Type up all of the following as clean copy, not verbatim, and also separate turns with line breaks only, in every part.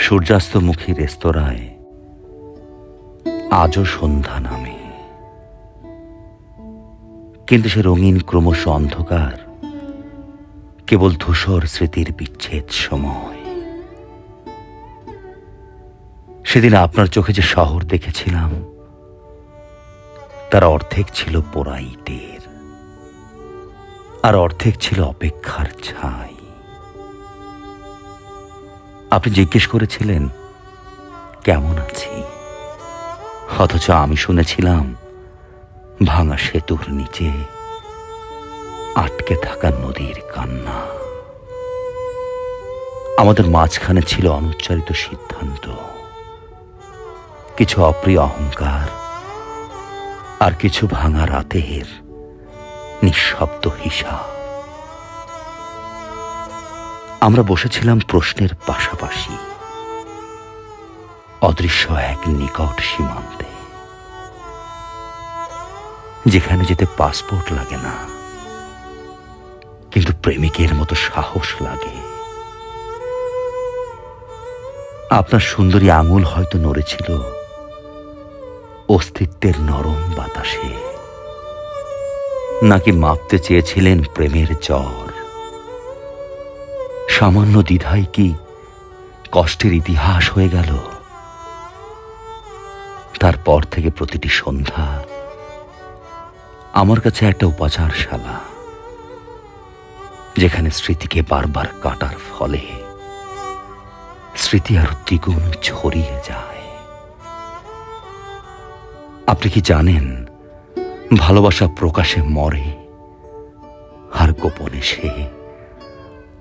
সূর্যাস্তমুখী রেস্তোরাঁয় আজও সন্ধ্যা নামে, কিন্তু সে রঙিন ক্রমশ অন্ধকার কেবল ধূসর স্মৃতির বিচ্ছেদ সময়। সেদিন আপনার চোখে যে শহর দেখেছিলাম তার অর্ধেক ছিল পোড়া ইটের, আর অর্ধেক ছিল অপেক্ষার ছাই। আপনি জিজ্ঞেস করেছিলেন কেমন আছি, অথচ আমি শুনেছিলাম ভাঙা সেতুর নিচে আটকে থাকা নদীর কান্না। আমাদের মাঝখানে ছিল অনুচ্চারিত সিদ্ধান্ত, কিছু অপ্রিয় অহংকার, আর কিছু ভাঙা রাতের নিঃশব্দ হিসাব। আমরা বসেছিলাম প্রশ্নের পাশাপাশি, অদৃশ্য এক নিকট সীমান্তে, যেখানে যেতে পাসপোর্ট লাগে না, কিন্তু প্রেমিকের মতো সাহস লাগে। আপনার সুন্দরী আঙুল হয়তো নড়েছিল অস্তিত্বের নরম বাতাসে, নাকি মাপতে চেয়েছিলেন প্রেমের জ্বর। সামান্য দ্বিধাই কি কষ্টের ইতিহাস হয়ে গেল? তারপর থেকে প্রতিটি সন্ধ্যা আমার কাছে একটা উপাচারশালা, যেখানে স্মৃতিকে বারবার কাটার ফলে স্মৃতি আরো দ্বিগুণ ছড়িয়ে যায়। আপনি কি জানেন, ভালোবাসা প্রকাশে মরে, আর গোপনে সে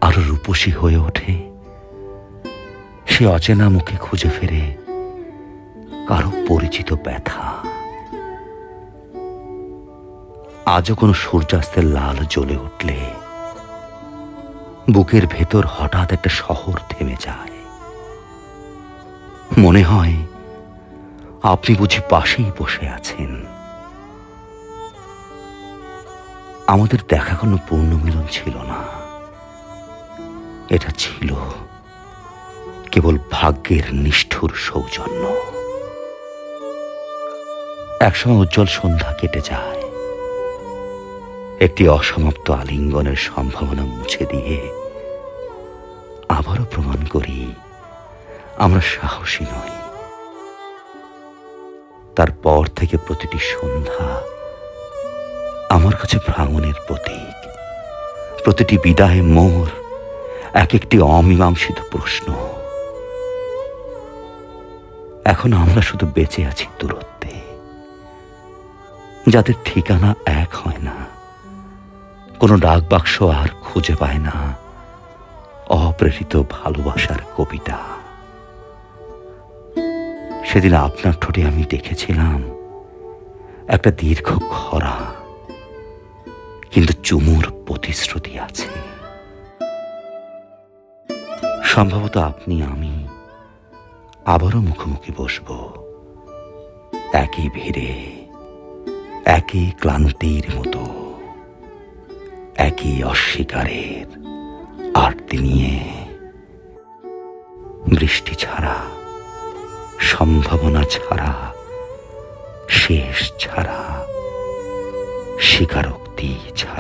আরো রূপসী হয়ে ওঠে। সে অচেনা মুখে খুঁজে ফেরে কারো পরিচিত ব্যথা। আজও কোনো সূর্যাস্তের লাল জ্বলে উঠলে বুকের ভেতর হঠাৎ একটা শহর থেমে যায়। মনে হয় আপনি বুঝি পাশেই বসে আছেন। আমাদের দেখা কোনো পূর্ণমিলন ছিল না, এটা ছিল কেবল ভাগ্যের নিষ্ঠুর সৌজন্য। একসময় উজ্জ্বল সন্ধ্যা কেটে যায়, একটি অসমাপ্ত আলিঙ্গনের সম্ভাবনা মুছে দিয়ে আবারও প্রমাণ করি আমরা সাহসী নই। তারপর থেকে প্রতিটি সন্ধ্যা আমার কাছে ভাঙনের প্রতীক, প্রতিটি বিদায় মোর এক একটি অমীমাংসিত প্রশ্ন। এখন আমরা শুধু বেঁচে আছি দূরত্বে, যাদের ঠিকানা এক হয় না, কোনো ডাক বাক্স আর খুঁজে পায় না অপ্রেরিত ভালোবাসার কবিতা। সেদিন আপনার ঠোঁটে আমি দেখেছিলাম একটা দীর্ঘ খরা, কিন্তু চুমুর প্রতিশ্রুতি আছে। সম্ভবত আপনি আমি আবারও মুখোমুখি বসব, একই ভিড়ে, একই ক্লান্তির মতো, একই অস্বীকারের আরতি নিয়ে। বৃষ্টি ছাড়া, সম্ভাবনা ছাড়া, শেষ ছাড়া, স্বীকারোক্তি ছাড়া।